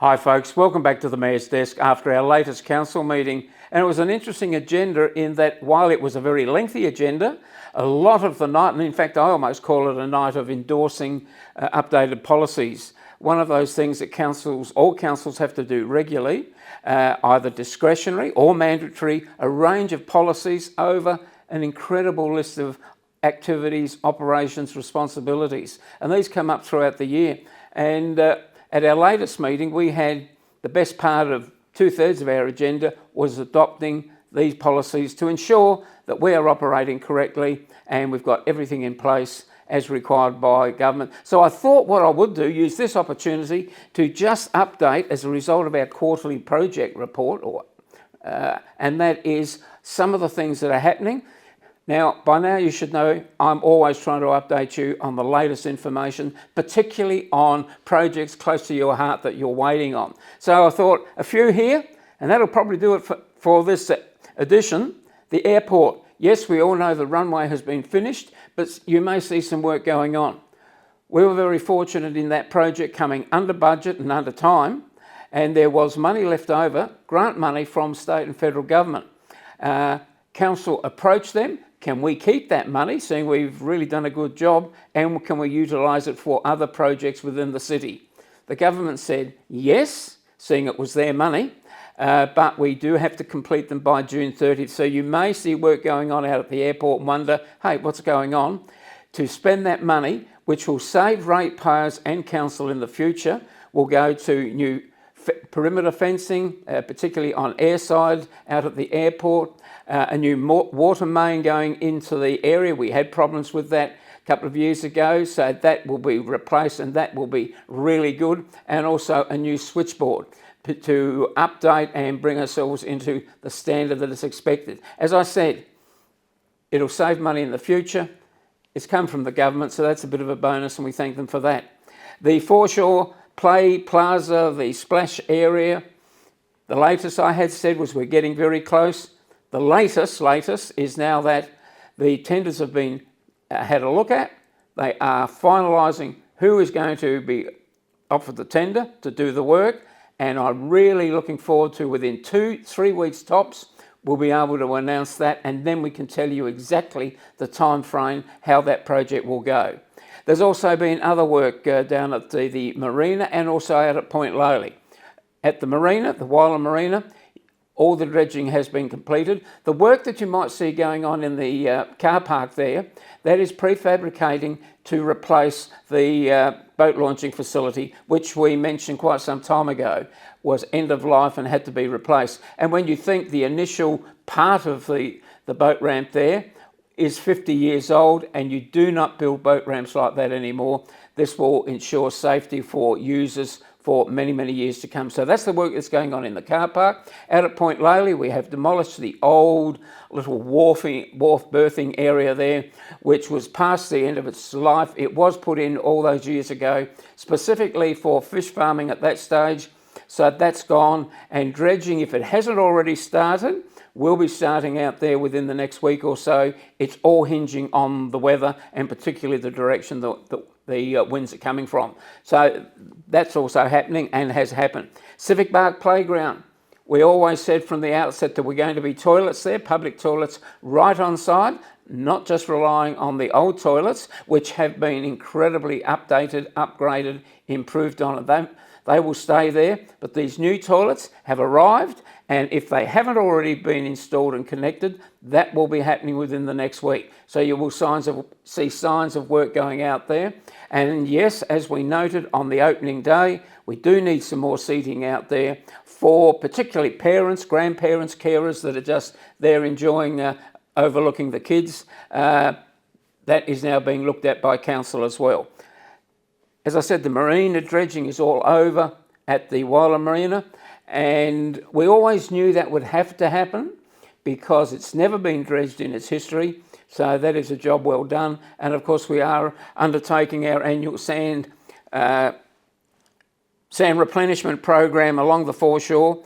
Hi folks, welcome back to the Mayor's Desk after our latest council meeting. And it was an interesting agenda in that while it was a very lengthy agenda, a lot of the night, and in fact I almost call it a night of endorsing updated policies. One of those things that all councils have to do regularly, either discretionary or mandatory, a range of policies over an incredible list of activities, operations, responsibilities. And these come up throughout the year. And at our latest meeting, we had the best part of 2/3 of our agenda was adopting these policies to ensure that we are operating correctly and we've got everything in place as required by government. So I thought what I would do, use this opportunity to just update as a result of our quarterly project report, and that is some of the things that are happening. Now, by now you should know I'm always trying to update you on the latest information, particularly on projects close to your heart that you're waiting on. So I thought a few here, and that'll probably do it for this edition. The airport. Yes, we all know the runway has been finished, but you may see some work going on. We were very fortunate in that project coming under budget and under time, and there was money left over, grant money from state and federal government. Council approached them. Can we keep that money, seeing we've really done a good job, and can we utilise it for other projects within the city? The government said yes, seeing it was their money, but we do have to complete them by June 30th. So you may see work going on out at the airport and wonder, hey, what's going on? To spend that money, which will save ratepayers and council in the future, will go to new perimeter fencing, particularly on airside out at the airport, a new water main going into the area. We had problems with that a couple of years ago, so that will be replaced and that will be really good. And also a new switchboard to update and bring ourselves into the standard that is expected. As I said, it'll save money in the future. It's come from the government, so that's a bit of a bonus and we thank them for that. The Foreshore Plaza, the splash area, the latest I had said was we're getting very close. The latest is now that the tenders have been had a look at. They are finalising who is going to be offered the tender to do the work, and I'm really looking forward to within 2-3 weeks tops, we'll be able to announce that, and then we can tell you exactly the time frame, how that project will go. There's also been other work down at the marina and also out at Point Lowly. At the marina, the Whyalla marina, all the dredging has been completed. The work that you might see going on in the car park there, that is prefabricating to replace the boat launching facility, which we mentioned quite some time ago was end of life and had to be replaced. And when you think the initial part of the boat ramp there is 50 years old and you do not build boat ramps like that anymore, this will ensure safety for users for many, many years to come. So that's the work that's going on in the car park. Out at Point Lowly, we have demolished the old little wharf berthing area there, which was past the end of its life. It was put in all those years ago, specifically for fish farming at that stage. So that's gone, and dredging, if it hasn't already started, will be starting out there within the next week or so. It's all hinging on the weather and particularly the direction the winds are coming from. So that's also happening and has happened. Civic Park playground. We always said from the outset that we're going to be toilets there, public toilets right on site, not just relying on the old toilets, which have been incredibly updated, upgraded, improved on it. They will stay there, but these new toilets have arrived, and if they haven't already been installed and connected, that will be happening within the next week. So you will see signs of work going out there. And yes, as we noted on the opening day, we do need some more seating out there for particularly parents, grandparents, carers that are just there enjoying, overlooking the kids. That is now being looked at by council as well. As I said, the marina dredging is all over at the Whyalla marina, and we always knew that would have to happen because it's never been dredged in its history. So that is a job well done. And of course, we are undertaking our annual sand replenishment program along the foreshore,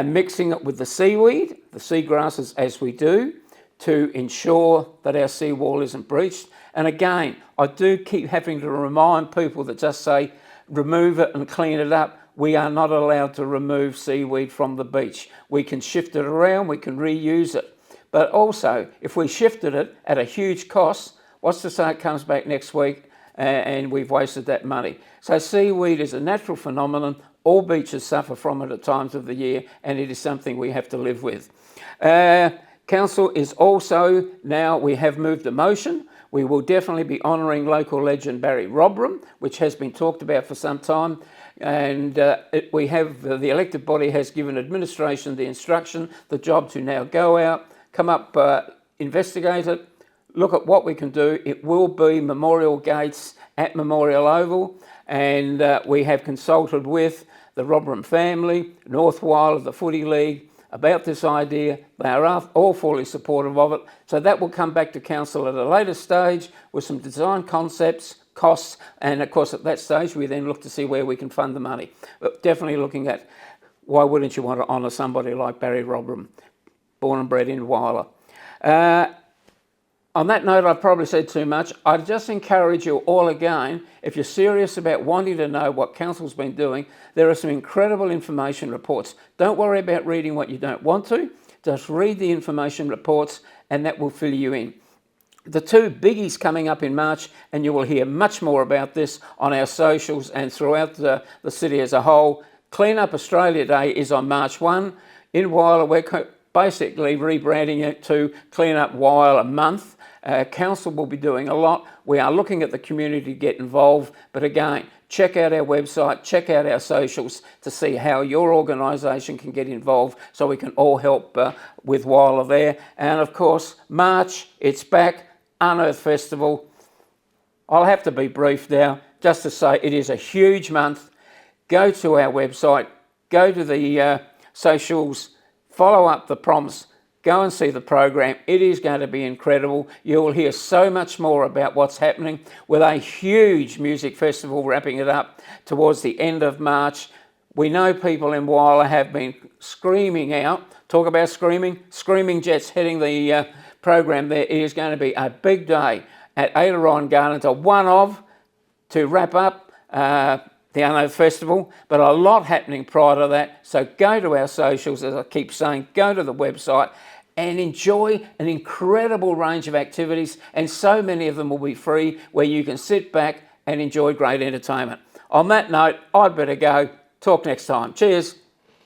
mixing it with the seaweed, the seagrasses as we do, to ensure that our seawall isn't breached. And again, I do keep having to remind people that just say, remove it and clean it up. we are not allowed to remove seaweed from the beach. We can shift it around, we can reuse it. But also, if we shifted it at a huge cost, what's to say it comes back next week and we've wasted that money? So seaweed is a natural phenomenon. All beaches suffer from it at times of the year, and it is something we have to live with. Council is also, now we have moved a motion. We will definitely be honouring local legend Barrie Robran, which has been talked about for some time. And we have, the elected body has given administration the instruction, the job to now go out, come up, investigate it, look at what we can do. It will be memorial gates at Memorial Oval, and we have consulted with the Robran family, North Whyalla, the Footy League, about this idea. They are all fully supportive of it. So that will come back to council at a later stage with some design concepts, costs, and of course at that stage we then look to see where we can fund the money. But definitely looking at, why wouldn't you want to honour somebody like Barrie Robran, born and bred in Whyalla? On that note, I've probably said too much. I'd just encourage you all again, if you're serious about wanting to know what council's been doing, there are some incredible information reports. Don't worry about reading what you don't want to. Just read the information reports and that will fill you in. The two biggies coming up in March, and you will hear much more about this on our socials and throughout the city as a whole. Clean Up Australia Day is on March 1. In Whyalla, we're basically rebranding it to Clean Up Whyalla Month. Council will be doing a lot. We are looking at the community to get involved, but again, check out our website, check out our socials to see how your organisation can get involved so we can all help with Whyalla there. And of course, March, it's back, Unearth Festival. I'll have to be brief now, just to say it is a huge month. Go to our website, go to the socials, follow up the prompts, go and see the program. It is going to be incredible. You will hear so much more about what's happening with a huge music festival wrapping it up towards the end of March. We know people in Whyalla have been screaming out. Talk about screaming. Screaming Jets heading the program there. It is going to be a big day at Aileron Gardens, a one-of to wrap up the Unearth Festival, but a lot happening prior to that. So go to our socials, as I keep saying, go to the website and enjoy an incredible range of activities, and so many of them will be free, where you can sit back and enjoy great entertainment. On that note, I'd better go. Talk next time. Cheers.